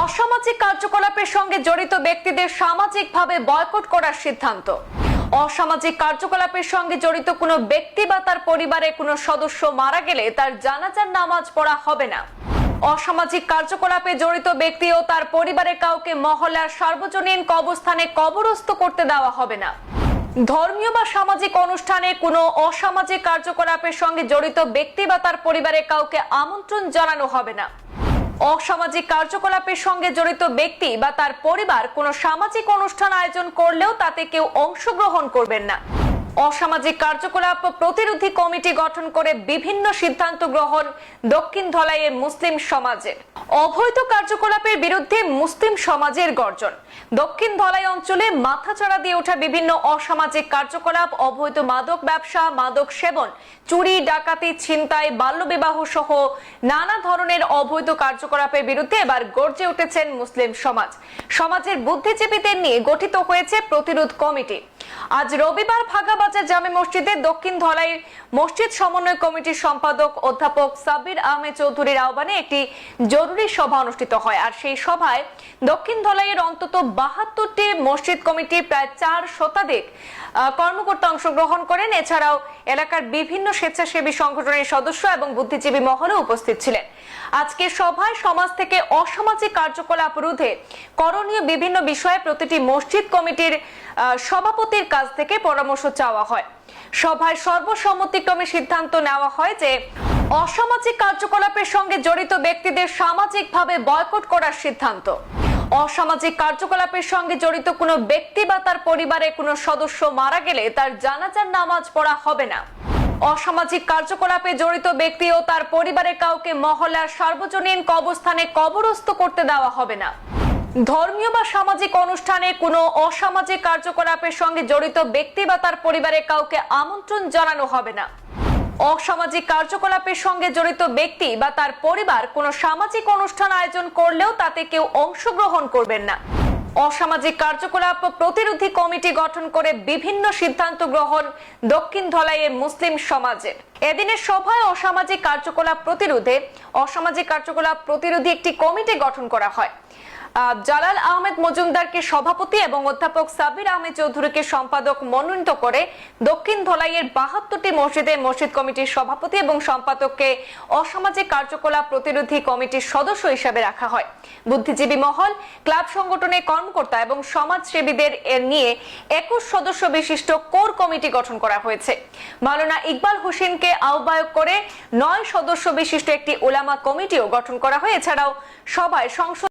অসামাজিক কার্যকলাপের সঙ্গে জড়িত ব্যক্তিদের সামাজিকভাবে বয়কট করার সিদ্ধান্ত। অসামাজিক কার্যকলাপের সঙ্গে জড়িত কোনো ব্যক্তি বা তার পরিবারের কোনো সদস্য মারা গেলে তার জানাজার নামাজ পড়া হবে না। অসামাজিক কার্যকলাপে জড়িত ব্যক্তি ও তার পরিবারের কাউকে মহল্লার সার্বজনীন কবরস্থানে কবরস্থ করতে দেওয়া হবে না। ধর্মীয় বা সামাজিক অনুষ্ঠানে কোনো অসামাজিক কার্যকলাপের সঙ্গে জড়িত ব্যক্তি বা তার পরিবারের কাউকে আমন্ত্রণ জানানো হবে না। অসামাজিক কার্যকলাপের সঙ্গে জড়িত ব্যক্তি বা তার পরিবার কোনো সামাজিক অনুষ্ঠান আয়োজন করলেও তাতে কেউ অংশগ্রহণ করবেন না। অসামাজিক কার্যকলাপ প্রতিরোধী কমিটি গঠন করে বিভিন্ন সিদ্ধান্ত গ্রহণ দক্ষিণ ধলাইয়ের মুসলিম সমাজের। অবৈধ কার্যকলাপের বিরুদ্ধে মুসলিম সমাজের গর্জন। দক্ষিণ ধলাই অঞ্চলে মাথাচাড়া দিয়ে ওঠা বিভিন্ন অসামাজিক কার্যকলাপ, অবৈধ মাদক ব্যবসা, মাদক সেবন, চুরি, ডাকাতি, ছিনতাই, বাল্যবিবাহ সহ নানা ধরনের অবৈধ কার্যকলাপের বিরুদ্ধে এবার গর্জে উঠেছেন মুসলিম সমাজ। সমাজের বুদ্ধিজীবীদের নিয়ে গঠিত হয়েছে প্রতিরোধ কমিটি। আজ রবিবার ভাগাবাজার জামে মসজিদে দক্ষিণ ধলাই মসজিদ সমন্বয় কমিটির সম্পাদক অধ্যাপক সাব্বির আহমেদ চৌধুরীর আহ্বানে একটি জরুরি সভা অনুষ্ঠিত হয়। আর সেই সভায় দক্ষিণ ধলাইয়ের অন্তত 72টি মসজিদ কমিটির প্রায় 4 শতাধিক কর্মকর্তা অংশগ্রহণ করেন। এছাড়াও এলাকার বিভিন্ন স্বেচ্ছাসেবী সংগঠনের সদস্য এবং বুদ্ধিজীবী মহলে উপস্থিত ছিলেন। আজকের সভায় সমাজ থেকে অসামাজিক কার্যকলাপ রোধে করণীয় বিভিন্ন বিষয়ে প্রতিটি মসজিদ কমিটির সভাপতির কাছ থেকে পরামর্শ চাওয়া হয়। সভায় সর্বসম্মতিক্রমে সিদ্ধান্ত নেওয়া হয় যে অসামাজিক কার্যকলাপের সঙ্গে জড়িত ব্যক্তিদের সামাজিকভাবে বয়কট করার সিদ্ধান্ত। অসামাজিক কার্যকলাপের সঙ্গে জড়িত কোনো ব্যক্তি বা তার পরিবারের কোনো সদস্য মারা গেলে তার জানাজার নামাজ পড়া হবে না। অসামাজিক কার্যকলাপে জড়িত ব্যক্তি ও তার পরিবারের কাউকে মহল্লার সার্বজনীন কবরস্থানে কবরস্থ করতে দেওয়া হবে না। ধর্মীয় বা সামাজিক অনুষ্ঠানে কোনো অসামাজিক কার্যকলাপের সঙ্গে জড়িত ব্যক্তি বা তার পরিবারের কাউকে আমন্ত্রণ জানানো হবে না। অসামাজিক কার্যকলাপের সঙ্গে জড়িত ব্যক্তি বা তার পরিবার কোনো সামাজিক অনুষ্ঠান আয়োজন করলেও তাতে কেউ অংশগ্রহণ করবেন না। অসামাজিক কার্যকলাপ প্রতিরোধী কমিটি গঠন করে বিভিন্ন সিদ্ধান্ত গ্রহণ দক্ষিণ ধলাইয়ের মুসলিম সমাজের। এদিনের সভায় অসামাজিক কার্যকলাপ প্রতিরোধী একটি কমিটি গঠন করা হয়। জালাল আহমেদ মজুমদারকে সভাপতি এবং অধ্যাপক সাব্বির আহমেদ চৌধুরীকে সম্পাদক মনোনীত করে দক্ষিণ ধলাইয়ের 72টি মসজিদে মসজিদ কমিটির সভাপতি এবং সম্পাদককে অসামাজিক কার্যকলাপ প্রতিরোধী কমিটির সদস্য হিসেবে রাখা হয়। বুদ্ধিজীবী মহল, ক্লাব সংগঠনের কর্মকর্তা এবং সমাজসেবীদের নিয়ে 21 সদস্য বিশিষ্ট কোর কমিটি গঠন করা হয়েছে। মাওলানা ইকবাল হোসেনকে আহ্বায়ক করে 9 সদস্য বিশিষ্ট একটি উলামা কমিটিও গঠন করা হয়। এছাড়াও সভায় সংসদ